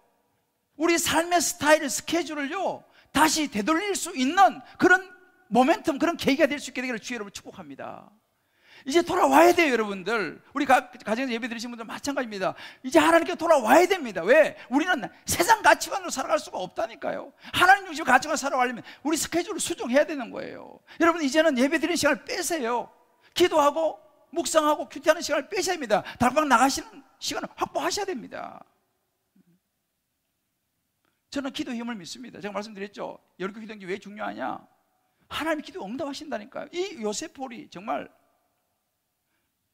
우리 삶의 스타일, 스케줄을요 다시 되돌릴 수 있는 그런 모멘텀, 그런 계기가 될 수 있게 되기를 주의 여러분 축복합니다. 이제 돌아와야 돼요, 여러분들. 우리 가정에서 예배 드리신 분들 마찬가지입니다. 이제 하나님께 돌아와야 됩니다. 왜? 우리는 세상 가치관으로 살아갈 수가 없다니까요. 하나님 중심 가치관으로 살아가려면 우리 스케줄을 수정해야 되는 거예요. 여러분 이제는 예배 드리는 시간을 빼세요. 기도하고 묵상하고 큐티하는 시간을 빼셔야 됩니다. 달방 나가시는 시간을 확보하셔야 됩니다. 저는 기도 힘을 믿습니다. 제가 말씀드렸죠. 열교 기도행진 왜 중요하냐? 하나님 기도 응답하신다니까요. 이 요셉폴이 정말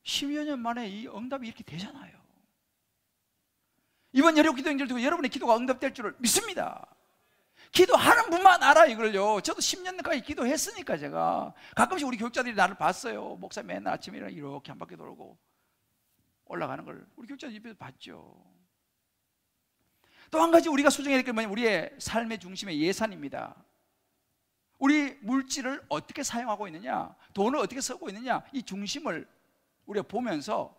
10여 년 만에 이 응답이 이렇게 되잖아요. 이번 여리고 기도행진을 통해 여러분의 기도가 응답될 줄을 믿습니다. 기도하는 분만 알아 이걸요. 저도 10년 가까이 기도했으니까 제가 가끔씩 우리 교육자들이 나를 봤어요. 목사 맨날 아침에 이렇게 한 바퀴 돌고 올라가는 걸 우리 교육자들 입에서 봤죠. 또 한 가지 우리가 수정해야 될 게 뭐냐면 우리의 삶의 중심의 예산입니다. 우리 물질을 어떻게 사용하고 있느냐, 돈을 어떻게 쓰고 있느냐, 이 중심을 우리가 보면서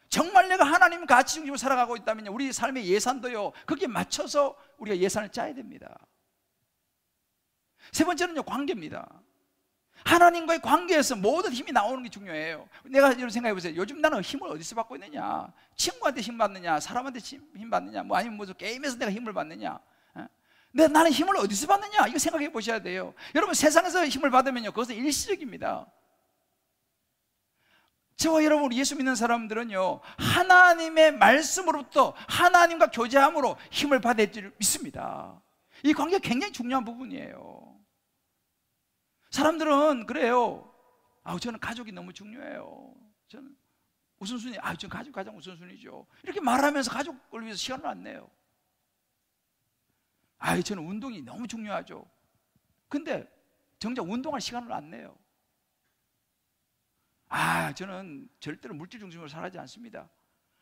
정말 내가 하나님 가치 중심으로 살아가고 있다면 우리 삶의 예산도요 거기에 맞춰서 우리가 예산을 짜야 됩니다. 세 번째는요, 관계입니다. 하나님과의 관계에서 모든 힘이 나오는 게 중요해요. 내가 이런 생각해 보세요. 요즘 나는 힘을 어디서 받고 있느냐? 친구한테 힘 받느냐? 사람한테 힘 받느냐? 뭐 아니면 무슨 게임에서 내가 힘을 받느냐? 나는 힘을 어디서 받느냐? 이거 생각해 보셔야 돼요. 여러분, 세상에서 힘을 받으면요 그것은 일시적입니다. 저와 여러분, 우리 예수 믿는 사람들은요 하나님의 말씀으로부터 하나님과 교제함으로 힘을 받을 줄 믿습니다. 이 관계가 굉장히 중요한 부분이에요. 사람들은 그래요. 저는 가족이 너무 중요해요. 저는 우선순위, 저는 가족 가장 우선순위죠. 이렇게 말하면서 가족을 위해서 시간을 안 내요. 저는 운동이 너무 중요하죠. 근데 정작 운동할 시간을 안 내요. 저는 절대로 물질 중심으로 살아가지 않습니다.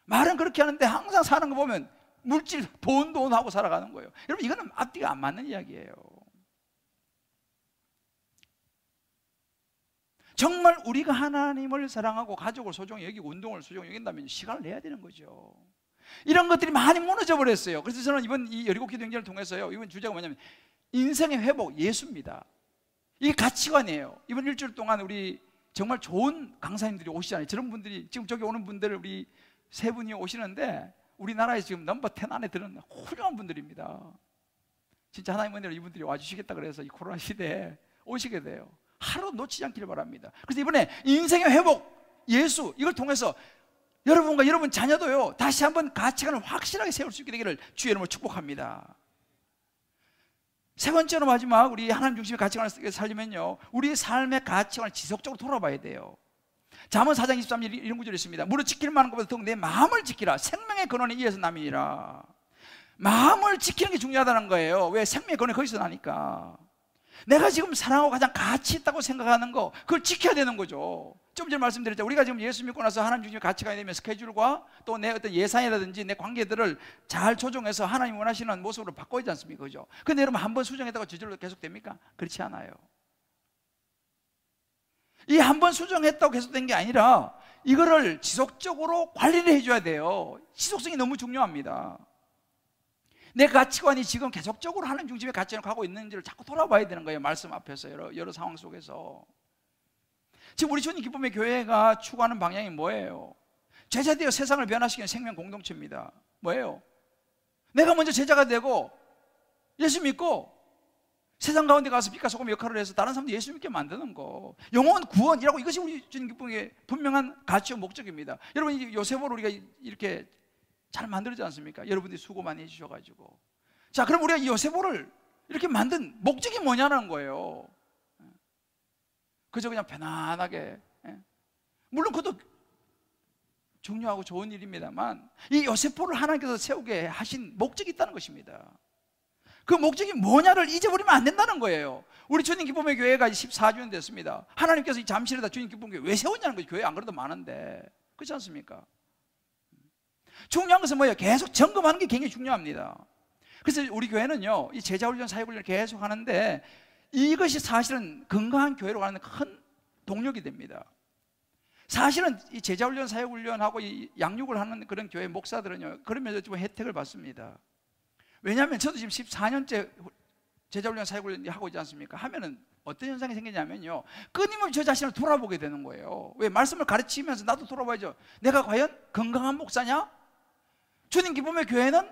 말은 그렇게 하는데 항상 사는 거 보면 물질, 돈 하고 살아가는 거예요. 여러분, 이거는 앞뒤가 안 맞는 이야기예요. 정말 우리가 하나님을 사랑하고 가족을 소중히 여기고 운동을 소중히 여긴다면 시간을 내야 되는 거죠. 이런 것들이 많이 무너져 버렸어요. 그래서 저는 이번 이 여리고 기도 행진을 통해서요, 이번 주제가 뭐냐면 인생의 회복, 예수입니다. 이게 가치관이에요. 이번 일주일 동안 우리 정말 좋은 강사님들이 오시잖아요. 저런 분들이 지금 저기 오는 분들 우리 세 분이 오시는데 우리나라에 지금 넘버 10 안에 드는 훌륭한 분들입니다. 진짜 하나님 은혜로 이분들이 와주시겠다 그래서 이 코로나 시대에 오시게 돼요. 하루 놓치지 않기를 바랍니다. 그래서 이번에 인생의 회복, 예수, 이걸 통해서 여러분과 여러분 자녀도요 다시 한번 가치관을 확실하게 세울 수 있게 되기를 주의 이름으로 축복합니다. 세 번째로 마지막, 우리 하나님 중심의 가치관을 살리면요 우리의 삶의 가치관을 지속적으로 돌아봐야 돼요. 잠언 4장 23절 이런 구절이 있습니다. 무릇 지킬 만한 것보다 더욱 내 마음을 지키라. 생명의 근원에 이어서 남이니라. 마음을 지키는 게 중요하다는 거예요. 왜? 생명의 근원이 거기서 나니까. 내가 지금 사랑하고 가장 가치 있다고 생각하는 거, 그걸 지켜야 되는 거죠. 좀 전에 말씀드렸죠. 우리가 지금 예수 믿고 나서 하나님 중심의 가치관이 되면 스케줄과 또 내 어떤 예산이라든지 내 관계들을 잘 조정해서 하나님 원하시는 모습으로 바꿔야 되지 않습니까? 그죠? 근데 여러분, 한번 수정했다가 저절로 계속 됩니까? 그렇지 않아요. 이 한번 수정했다고 계속 된 게 아니라 이거를 지속적으로 관리를 해줘야 돼요. 지속성이 너무 중요합니다. 내 가치관이 지금 계속적으로 하나님 중심의 가치관을 가고 있는지를 자꾸 돌아봐야 되는 거예요. 말씀 앞에서 여러 상황 속에서. 지금 우리 주님 기쁨의 교회가 추구하는 방향이 뭐예요? 제자 되어 세상을 변화시키는 생명 공동체입니다. 뭐예요? 내가 먼저 제자가 되고 예수 믿고 세상 가운데 가서 빛과 소금의 역할을 해서 다른 사람들 예수 믿게 만드는 거, 영혼 구원이라고, 이것이 우리 주님 기쁨의 분명한 가치와 목적입니다. 여러분, 요셉으로 우리가 이렇게 잘 만들지 않습니까? 여러분들이 수고 많이 해주셔가지고. 자, 그럼 우리가 요셉을 이렇게 만든 목적이 뭐냐는 거예요. 그저 그냥 편안하게, 물론 그것도 중요하고 좋은 일입니다만 이 요셉을 하나님께서 세우게 하신 목적이 있다는 것입니다. 그 목적이 뭐냐를 잊어버리면 안 된다는 거예요. 우리 주님 기쁨의 교회가 14주년 됐습니다. 하나님께서 이 잠실에다 주님 기쁨의 교회 왜 세웠냐는 거죠. 교회 안 그래도 많은데. 그렇지 않습니까? 중요한 것은 뭐예요? 계속 점검하는 게 굉장히 중요합니다. 그래서 우리 교회는요, 이 제자훈련, 사역훈련을 계속 하는데 이것이 사실은 건강한 교회로 가는 큰 동력이 됩니다. 사실은 이 제자훈련, 사역훈련하고 이 양육을 하는 그런 교회 목사들은요, 그러면서 좀 혜택을 받습니다. 왜냐하면 저도 지금 14년째 제자훈련, 사역훈련 하고 있지 않습니까? 하면은 어떤 현상이 생기냐면요, 끊임없이 저 자신을 돌아보게 되는 거예요. 왜? 말씀을 가르치면서 나도 돌아봐야죠. 내가 과연 건강한 목사냐? 주님 기쁨의 교회는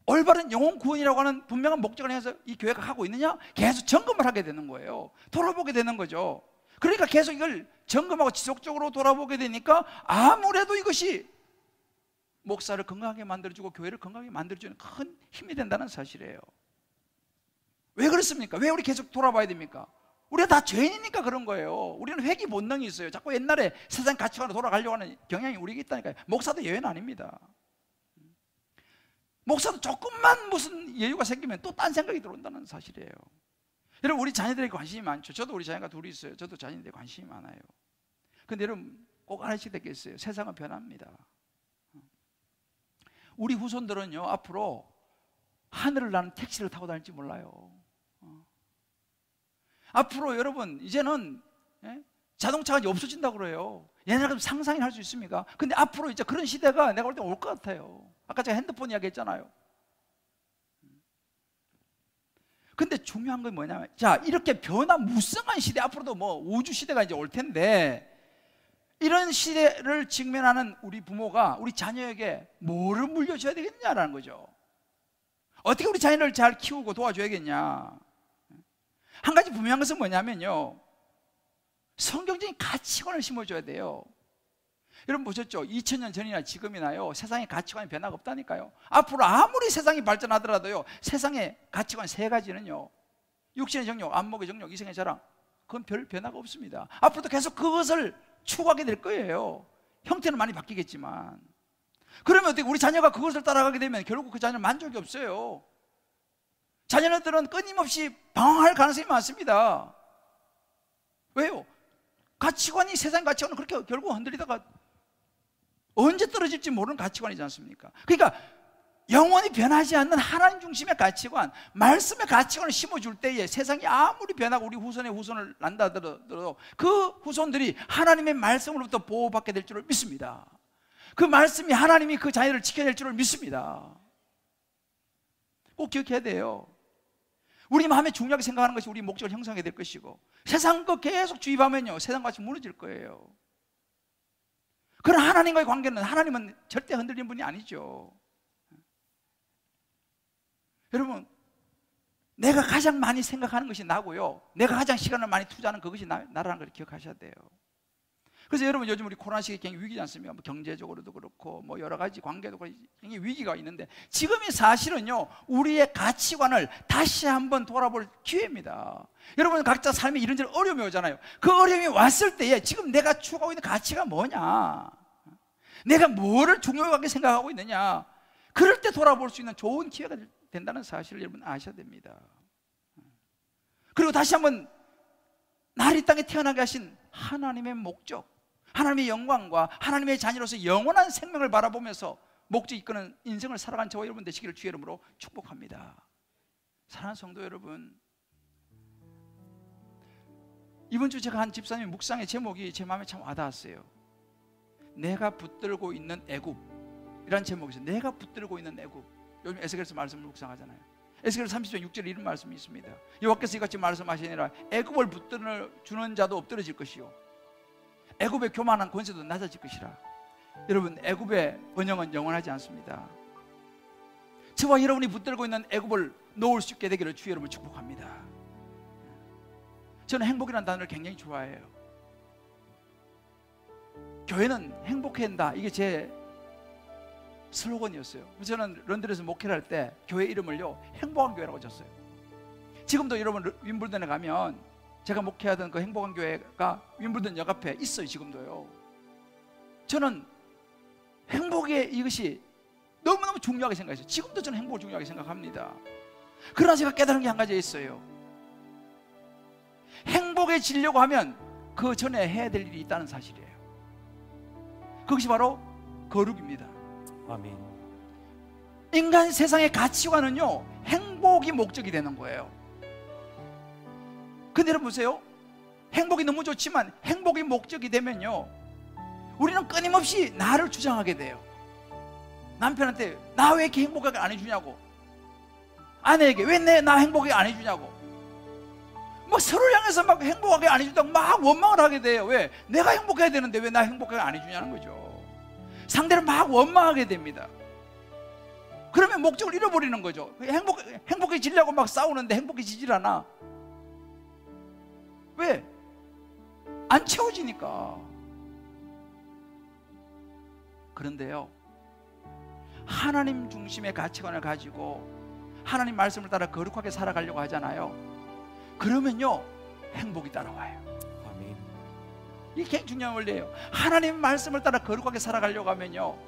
올바른 영혼 구원이라고 하는 분명한 목적을 해서 이 교회가 하고 있느냐? 계속 점검을 하게 되는 거예요. 돌아보게 되는 거죠. 그러니까 계속 이걸 점검하고 지속적으로 돌아보게 되니까 아무래도 이것이 목사를 건강하게 만들어주고 교회를 건강하게 만들어주는 큰 힘이 된다는 사실이에요. 왜 그렇습니까? 왜 우리 계속 돌아봐야 됩니까? 우리가 다 죄인이니까 그런 거예요. 우리는 회귀 본능이 있어요. 자꾸 옛날에 세상 가치관으로 돌아가려고 하는 경향이 우리에게 있다니까요. 목사도 예외는 아닙니다. 목사도 조금만 무슨 여유가 생기면 또 딴 생각이 들어온다는 사실이에요. 여러분, 우리 자녀들에게 관심이 많죠. 저도 우리 자녀가 둘이 있어요. 저도 자녀들에게 관심이 많아요. 근데 여러분, 꼭 하나씩 듣겠어요. 세상은 변합니다. 우리 후손들은요, 앞으로 하늘을 나는 택시를 타고 다닐지 몰라요. 앞으로 여러분, 이제는 자동차가 이제 없어진다고 그래요. 옛날에 상상이나 할 수 있습니까? 근데 앞으로 이제 그런 시대가 내가 볼 때 올 것 같아요. 아까 제가 핸드폰 이야기 했잖아요. 근데 중요한 건 뭐냐면, 자, 이렇게 변화무쌍한 시대, 앞으로도 뭐 우주 시대가 이제 올 텐데, 이런 시대를 직면하는 우리 부모가 우리 자녀에게 뭐를 물려줘야 되겠냐라는 거죠. 어떻게 우리 자녀를 잘 키우고 도와줘야겠냐. 한 가지 분명한 것은 뭐냐면요, 성경적인 가치관을 심어줘야 돼요. 여러분 보셨죠? 2000년 전이나 지금이나요, 세상의 가치관이 변화가 없다니까요. 앞으로 아무리 세상이 발전하더라도요, 세상의 가치관 세 가지는요, 육신의 정욕, 안목의 정욕, 이성의 자랑, 그건 별 변화가 없습니다. 앞으로도 계속 그것을 추구하게 될 거예요. 형태는 많이 바뀌겠지만. 그러면 어떻게, 우리 자녀가 그것을 따라가게 되면 결국 그 자녀는 만족이 없어요. 자녀들은 끊임없이 방황할 가능성이 많습니다. 왜요? 가치관이, 세상 가치관은 그렇게 결국 흔들리다가 언제 떨어질지 모르는 가치관이지 않습니까? 그러니까 영원히 변하지 않는 하나님 중심의 가치관, 말씀의 가치관을 심어줄 때에 세상이 아무리 변하고 우리 후손의 후손을 난다 하더라도 그 후손들이 하나님의 말씀으로부터 보호받게 될 줄을 믿습니다. 그 말씀이 하나님이 그 자녀를 지켜낼 줄을 믿습니다. 꼭 기억해야 돼요. 우리 마음에 중요하게 생각하는 것이 우리 목적을 형성하게 될 것이고, 세상 거 계속 주입하면요, 세상같이 무너질 거예요. 그런 하나님과의 관계는, 하나님은 절대 흔들리는 분이 아니죠. 여러분, 내가 가장 많이 생각하는 것이 나고요, 내가 가장 시간을 많이 투자하는 그것이 나라는 걸 기억하셔야 돼요. 그래서 여러분, 요즘 우리 코로나 시기 굉장히 위기지 않습니까? 뭐 경제적으로도 그렇고 뭐 여러 가지 관계도 굉장히 위기가 있는데, 지금이 사실은요, 우리의 가치관을 다시 한번 돌아볼 기회입니다. 여러분, 각자 삶에 이런저런 어려움이 오잖아요. 그 어려움이 왔을 때에 지금 내가 추구하고 있는 가치가 뭐냐, 내가 뭐를 중요하게 생각하고 있느냐, 그럴 때 돌아볼 수 있는 좋은 기회가 된다는 사실을 여러분 아셔야 됩니다. 그리고 다시 한번 나를 이 땅에 태어나게 하신 하나님의 목적, 하나님의 영광과 하나님의 자녀로서 영원한 생명을 바라보면서 목적 이끄는 인생을 살아간 저와 여러분 되시기를 주의 이름으로 축복합니다. 사랑하는 성도 여러분, 이번 주 제가 한 집사님 묵상의 제목이 제 마음에 참 와닿았어요. 내가 붙들고 있는 애굽 이란 제목이죠. 내가 붙들고 있는 애굽. 요즘 에스겔서 말씀을 묵상하잖아요. 에스겔 30장 6절에 이런 말씀이 있습니다. 여호와께서 이같이 말씀하시니라, 애굽을 붙들어 주는 자도 엎드러질 것이요, 애굽의 교만한 권세도 낮아질 것이라. 여러분, 애굽의 번영은 영원하지 않습니다. 저와 여러분이 붙들고 있는 애굽을 놓을 수 있게 되기를 주의 이름으로 축복합니다. 저는 행복이라는 단어를 굉장히 좋아해요. 교회는 행복해야 한다, 이게 제 슬로건이었어요. 저는 런던에서 목회를 할 때 교회 이름을요, 행복한 교회라고 줬어요. 지금도 여러분 윈블던에 가면 제가 목회하던 그 행복한 교회가 윈블던 역 앞에 있어요. 지금도요. 저는 행복의 이것이 너무너무 중요하게 생각했어요. 지금도 저는 행복을 중요하게 생각합니다. 그러나 제가 깨달은 게 한 가지 있어요. 행복해지려고 하면 그 전에 해야 될 일이 있다는 사실이에요. 그것이 바로 거룩입니다. 아멘. 인간 세상의 가치관은요, 행복이 목적이 되는 거예요. 근데 여러분 보세요. 행복이 너무 좋지만 행복이 목적이 되면요, 우리는 끊임없이 나를 주장하게 돼요. 남편한테 나 왜 이렇게 행복하게 안 해주냐고, 아내에게 왜 나 행복하게 안 해주냐고, 뭐 서로를 향해서 막 행복하게 안 해준다고 막 원망을 하게 돼요. 왜? 내가 행복해야 되는데 왜 나 행복하게 안 해주냐는 거죠. 상대를 막 원망하게 됩니다. 그러면 목적을 잃어버리는 거죠. 행복해지려고 막 싸우는데 행복해지질 않아. 왜? 안 채워지니까. 그런데요, 하나님 중심의 가치관을 가지고 하나님 말씀을 따라 거룩하게 살아가려고 하잖아요. 그러면요, 행복이 따라와요. 아멘. 이게 굉장히 중요한 원리예요. 하나님 말씀을 따라 거룩하게 살아가려고 하면요,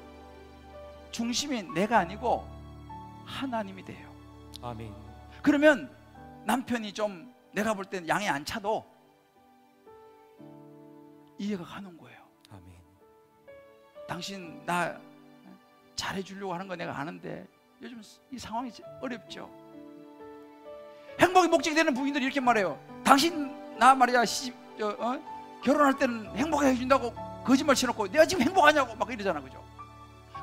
중심이 내가 아니고 하나님이 돼요. 아멘. 그러면 남편이 좀 내가 볼 때는 양이 안 차도 이해가 가는 거예요. 아멘. 당신 나 잘해주려고 하는 거 내가 아는데 요즘 이 상황이 어렵죠. 행복의 목적이 되는 부인들이 이렇게 말해요. 당신 나 말이야 결혼할 때는 행복하게 해준다고 거짓말 쳐놓고 내가 지금 행복하냐고 막 이러잖아, 그죠?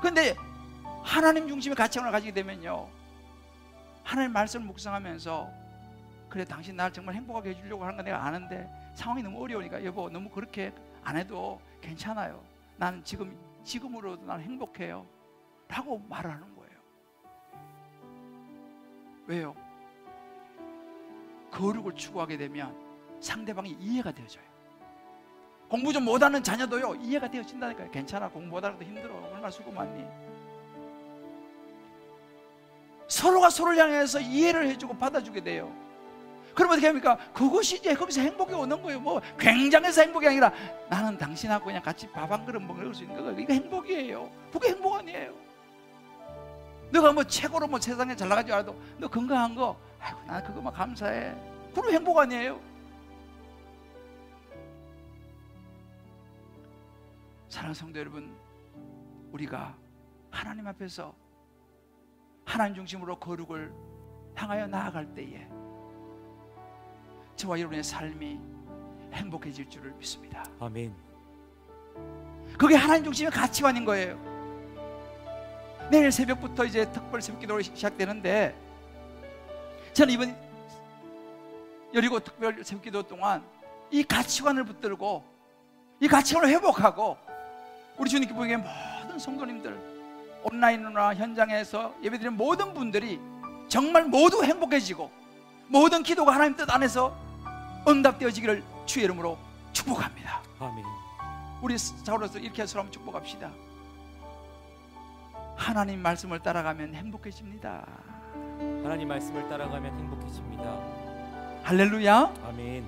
근데 하나님 중심의 가치관을 가지게 되면요, 하나님 말씀을 묵상하면서 그래 당신 나를 정말 행복하게 해주려고 하는 거 내가 아는데 상황이 너무 어려우니까 여보 너무 그렇게 안 해도 괜찮아요. 나는 지금으로도 나는 행복해요 라고 말을 하는 거예요. 왜요? 거룩을 추구하게 되면 상대방이 이해가 되어져요. 공부 좀 못하는 자녀도요 이해가 되어진다니까요. 괜찮아, 공부 못하는 것도 힘들어, 얼마나 수고 많니. 서로가 서로를 향해서 이해를 해주고 받아주게 돼요. 그러면 어떻게 합니까? 그것이 이제 거기서 행복이 오는 거예요. 뭐 굉장해서 행복이 아니라 나는 당신하고 그냥 같이 밥 한 그릇 먹을 수 있는 거, 이거 행복이에요. 그게 행복 아니에요. 너가 뭐 최고로 뭐 세상에 잘 나가지 않아도 너 건강한 거, 아이고 나 그거만 감사해. 그럼 행복 아니에요? 사랑하는 성도 여러분, 우리가 하나님 앞에서 하나님 중심으로 거룩을 향하여 나아갈 때에 저와 여러분의 삶이 행복해질 줄을 믿습니다. 아멘. 그게 하나님 중심의 가치관인 거예요. 내일 새벽부터 이제 특별 새벽 기도가 시작되는데 저는 이번 여리고 특별 새벽 기도 동안 이 가치관을 붙들고 이 가치관을 회복하고 우리 주님께 보기에 모든 성도님들, 온라인이나 현장에서 예배드리는 모든 분들이 정말 모두 행복해지고 모든 기도가 하나님 뜻 안에서 응답되어지기를 주의 이름으로 축복합니다. 아멘. 우리 자로서 이렇게 서로 한번 축복합시다. 하나님 말씀을 따라가면 행복해집니다. 하나님 말씀을 따라가면 행복해집니다. 할렐루야. 아멘.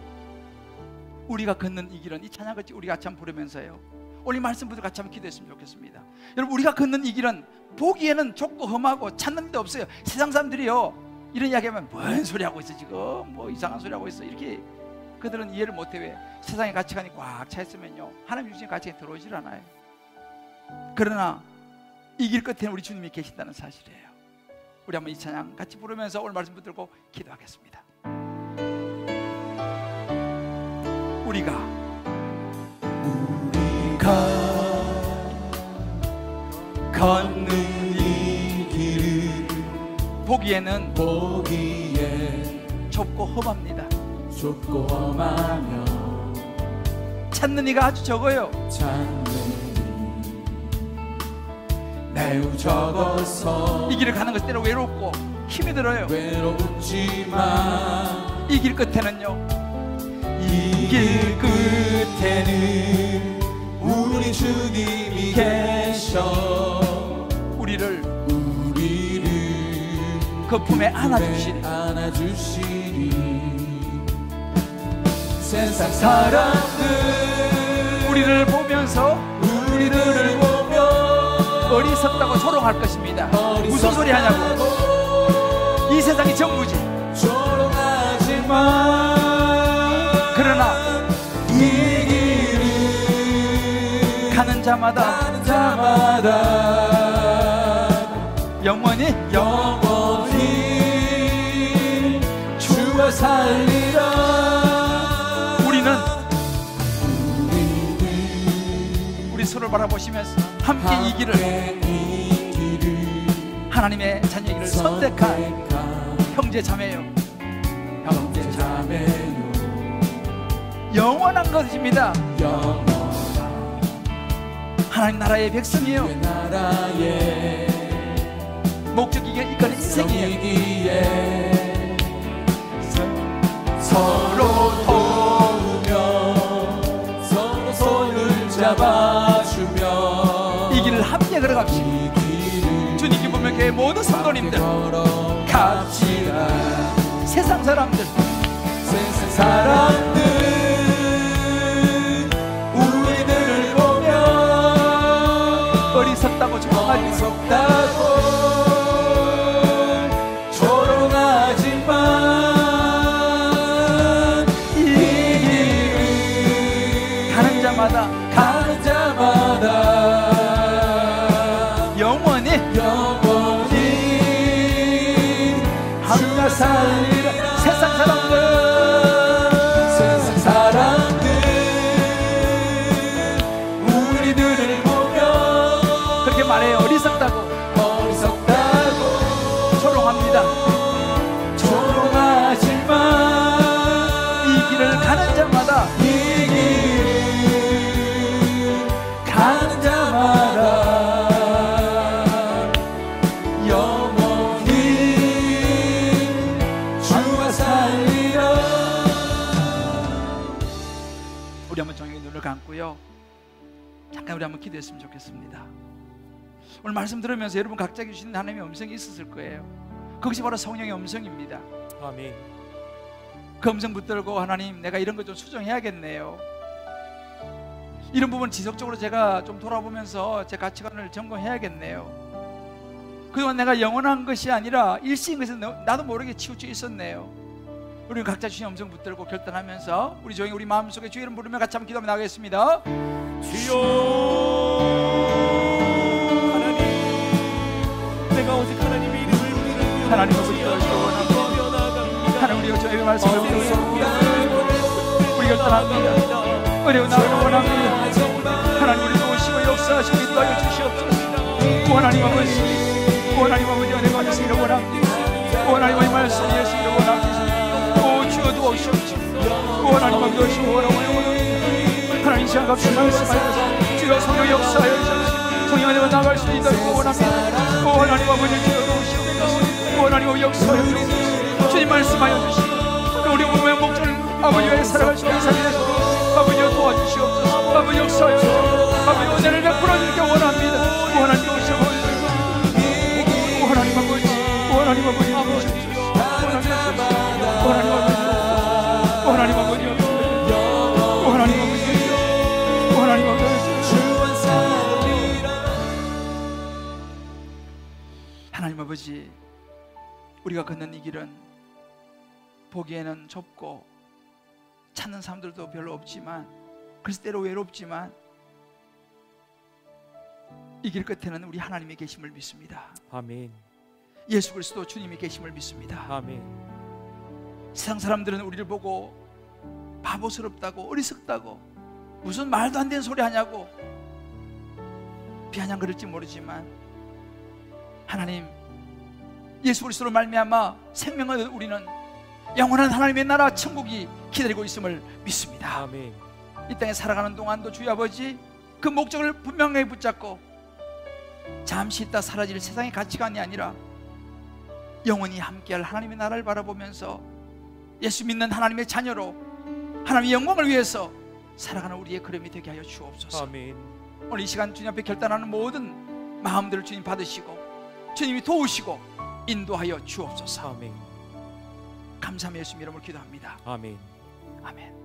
우리가 걷는 이 길은, 이 찬양 같이 우리 같이 한번 부르면서요, 오늘 말씀 붙들고 같이 한번 기도했으면 좋겠습니다. 여러분, 우리가 걷는 이 길은 보기에는 좁고 험하고 찾는 데 없어요. 세상 사람들이요 이런 이야기하면 뭔 소리 하고 있어, 지금 뭐 이상한 소리 하고 있어, 이렇게 그들은 이해를 못해. 왜? 세상의 가치관이 꽉 차 있으면요 하나님 주신 가치관이 들어오질 않아요. 그러나 이 길 끝에는 우리 주님이 계신다는 사실이에요. 우리 한번 이 찬양 같이 부르면서 오늘 말씀 붙들고 기도하겠습니다. 우리가 걷는 이 길은 보기에는 좁고 험합니다. 좁고 험하며 찾는 이가 아주 적어요. 찾는 매우 적어서 이 길을 가는 것이 때로 외롭고 힘이 들어요. 외롭지만 이 길 끝에는요, 이 길 끝에는 우리 주님이 계셔 우리를 우리를 그 품에 안아주시니 세상 사람들 우리를 보면서 우리들을 보며 어리석다고 조롱할 것입니다. 무슨 소리 하냐고. 이 세상이 전부지. 조롱하지만 그러나 이 길을 가는 자마다 영원히 주와 살리라. 우리 서로 바라보시면서 함께 이 길을, 하나님의 자녀의 길을 선택한 형제 자매요, 영원한 것입니다. 하나님 나라의 백성이에요. 목적이기에 이끄는 인생이에요. 서로 도우며 서로 손을 잡아주며 이 길을 함께 걸어갑시다. 주님께 보면 교회 모든 성도님들, 갑시다. 세상 사람들, 세상 사람들 우리들을 보며 어리석다고 조롱하지 가는 자마다 이 길 가는 자마다 영원히 주와 살리라. 우리 한번 정의 눈을 감고요, 잠깐 우리 한번 기도했으면 좋겠습니다. 오늘 말씀 들으면서 여러분 각자 주시는 하나님의 음성이 있었을 거예요. 그것이 바로 성령의 음성입니다. 아멘. 그 음성 붙들고 하나님, 내가 이런 거 좀 수정해야겠네요. 이런 부분 지속적으로 제가 좀 돌아보면서 제 가치관을 점검해야겠네요. 그동안 내가 영원한 것이 아니라 일시인 것에 나도 모르게 치우쳐 있었네요. 우리 각자 주신 음성 붙들고 결단하면서 우리 조용히 우리 마음속에 주의 이름 부르며 같이 한번 기도하며 나가겠습니다. 주여, 내가 오직 하나님의 이름을 부르며 하나님 아버지가 원합니다. 하나님, 우리가 저에게 말씀을 드렸습니다. 우리 결단합니다. 어려운 나를 원합니다. 하나님, 우리 도우시고 역사하시고 인도하여 주시옵소서. 하나님 아버지, 하나님 아버지 은혜가 있으기를 원합니다. 하나님 아버지 말씀이 있으기를 원합니다. 주여 도우시옵소서. 하나님 아버지 도우시고 원합니다. 하나님 시간 값이 말씀하여서 주여 성령 역사하여 주시옵소서. 성령 안에만 나갈 수 있도록 원합니다. 하나님 아버지 주여 도우시옵소서. 하나님 아버지 역사하여 주시옵소서. 주님 말씀하여 주시고 우리 몸의 목적을 아버지 위해 살아갈 수 있는 삶이 되시고 아버지여 도와주시옵소서. 아버지 역사하여 주시옵소서. 아버지 은혜를 베풀어 주기를 원합니다. 하나님 오시옵소서. 하나님 아버지, 하나님 아버지 오시옵소서. 하나님 아버지, 하나님 아버지, 하나님 아버지, 하나님 아버지. 하나님 아버지, 우리가 걷는 이 길은 보기에는 좁고 찾는 사람들도 별로 없지만, 그래서 때로 외롭지만 이 길 끝에는 우리 하나님이 계심을 믿습니다. 아멘. 예수 그리스도 주님이 계심을 믿습니다. 아멘. 세상 사람들은 우리를 보고 바보스럽다고 어리석다고 무슨 말도 안 되는 소리 하냐고 비아냥거릴지 모르지만, 하나님 예수 그리스도로 말미암아 생명을 얻은 우리는 영원한 하나님의 나라 천국이 기다리고 있음을 믿습니다. 아멘. 이 땅에 살아가는 동안도 주여 아버지, 그 목적을 분명하게 붙잡고 잠시 있다 사라질 세상의 가치관이 아니라 영원히 함께할 하나님의 나라를 바라보면서 예수 믿는 하나님의 자녀로 하나님의 영광을 위해서 살아가는 우리의 걸음이 되게 하여 주옵소서. 아멘. 오늘 이 시간 주님 앞에 결단하는 모든 마음들을 주님 받으시고 주님이 도우시고 인도하여 주옵소서. 아멘. 감사하며 예수님 이름으로 기도합니다. 아멘. 아멘.